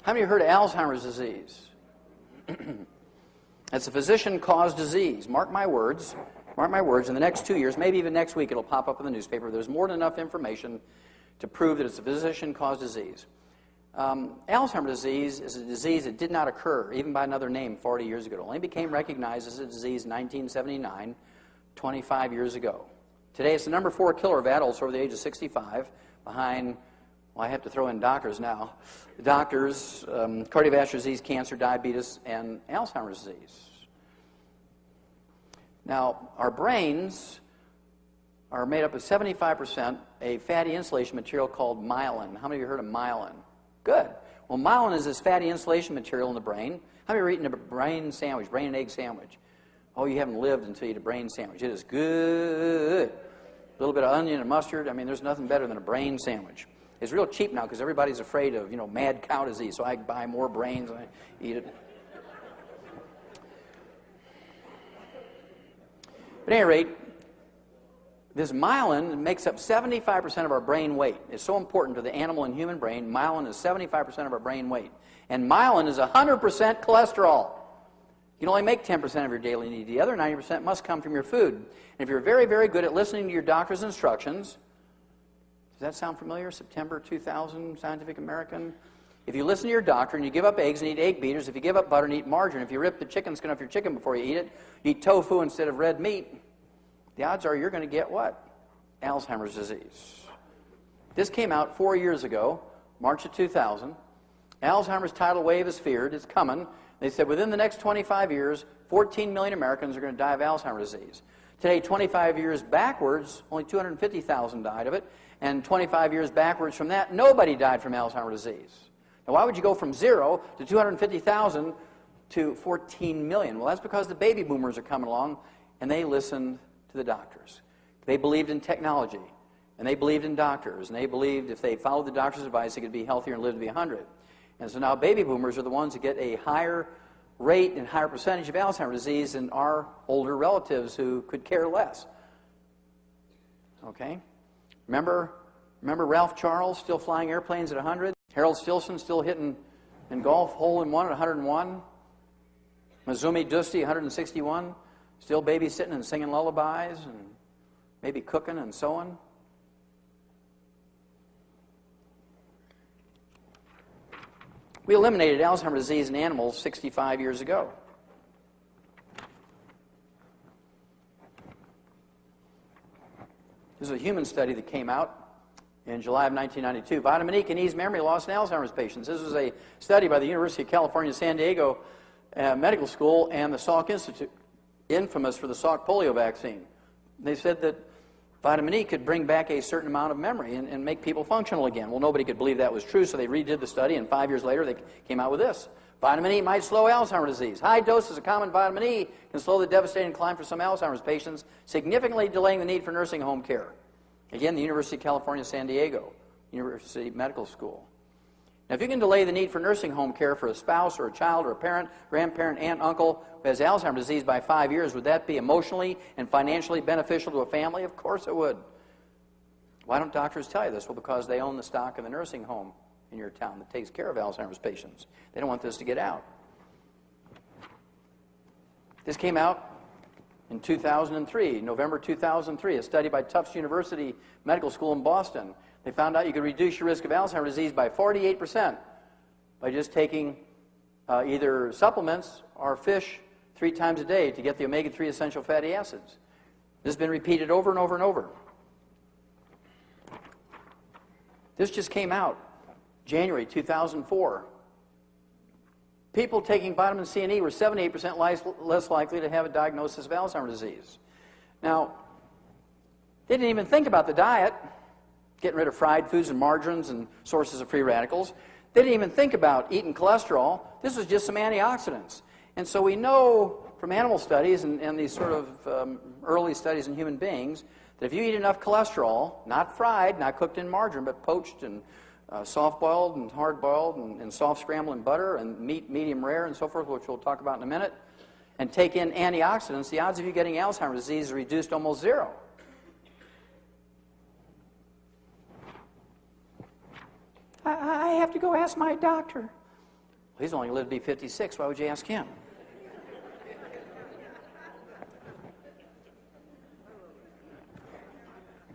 How many have heard of Alzheimer's disease? It's a physician-caused disease. Mark my words, in the next 2 years, maybe even next week, it'll pop up in the newspaper. There's more than enough information to prove that it's a physician-caused disease. Alzheimer's disease is a disease that did not occur, even by another name, 40 years ago. It only became recognized as a disease in 1979, 25 years ago. Today, it's the number 4 killer of adults over the age of 65, behind, well, I have to throw in doctors now. Doctors, cardiovascular disease, cancer, diabetes, and Alzheimer's disease. Now, our brains are made up of 75% a fatty insulation material called myelin. How many of you heard of myelin? Good. Well, myelin is this fatty insulation material in the brain. How many are eating a brain sandwich, brain and egg sandwich? Oh, you haven't lived until you eat a brain sandwich. It is good. A little bit of onion and mustard. I mean, there's nothing better than a brain sandwich. It's real cheap now because everybody's afraid of, mad cow disease, so I buy more brains and I eat it. But at any rate, this myelin makes up 75% of our brain weight. It's so important to the animal and human brain. Myelin is 75% of our brain weight. And myelin is 100% cholesterol. You can only make 10% of your daily need. The other 90% must come from your food. And if you're very, very good at listening to your doctor's instructions, does that sound familiar? September 2000, Scientific American. If you listen to your doctor and you give up eggs and eat egg beaters, if you give up butter and eat margarine, if you rip the chicken skin off your chicken before you eat it, you eat tofu instead of red meat, the odds are you're going to get what? Alzheimer's disease. This came out 4 years ago, March of 2000. Alzheimer's tidal wave is feared. It's coming. They said within the next 25 years, 14 million Americans are going to die of Alzheimer's disease. Today, 25 years backwards, only 250,000 died of it. And 25 years backwards from that, nobody died from Alzheimer's disease. Now, why would you go from 0 to 250,000 to 14 million? Well, that's because the baby boomers are coming along, and they listened to the doctors. They believed in technology, and they believed in doctors, and they believed if they followed the doctor's advice, they could be healthier and live to be 100. And so now baby boomers are the ones that get a higher rate and higher percentage of Alzheimer's disease than our older relatives who could care less. Okay? Remember Ralph Charles still flying airplanes at 100? Harold Stilson still hitting in golf hole-in-one at 101? Mazumi Dusti, 161? Still babysitting and singing lullabies and maybe cooking and sewing? We eliminated Alzheimer's disease in animals 65 years ago. This is a human study that came out in July of 1992. Vitamin E can ease memory loss in Alzheimer's patients. This was a study by the University of California, San Diego Medical School and the Salk Institute, infamous for the Salk polio vaccine. They said that vitamin E could bring back a certain amount of memory and make people functional again. Well, nobody could believe that was true, so they redid the study, and 5 years later they came out with this. Vitamin E might slow Alzheimer's disease. High doses of common vitamin E can slow the devastating decline for some Alzheimer's patients, significantly delaying the need for nursing home care. Again, the University of California, San Diego, University Medical School. Now, if you can delay the need for nursing home care for a spouse or a child or a parent, grandparent, aunt, uncle who has Alzheimer's disease by 5 years, would that be emotionally and financially beneficial to a family? Of course it would. Why don't doctors tell you this? Well, because they own the stock of the nursing home in your town that takes care of Alzheimer's patients. They don't want this to get out. This came out in 2003, November 2003, a study by Tufts University Medical School in Boston. They found out you could reduce your risk of Alzheimer's disease by 48% by just taking either supplements or fish 3 times a day to get the omega-3 essential fatty acids. This has been repeated over and over and over. This just came out January 2004. People taking vitamin C and E were 78% less likely to have a diagnosis of Alzheimer's disease. Now, they didn't even think about the diet, getting rid of fried foods and margarines and sources of free radicals. They didn't even think about eating cholesterol. This was just some antioxidants. And so we know from animal studies and these sort of early studies in human beings that if you eat enough cholesterol, not fried, not cooked in margarine, but poached and soft-boiled and hard-boiled and soft scrambled in butter and meat medium rare and so forth, which we'll talk about in a minute, and take in antioxidants, the odds of you getting Alzheimer's disease are reduced to almost 0. I have to go ask my doctor. He's only going to live to be 56. Why would you ask him?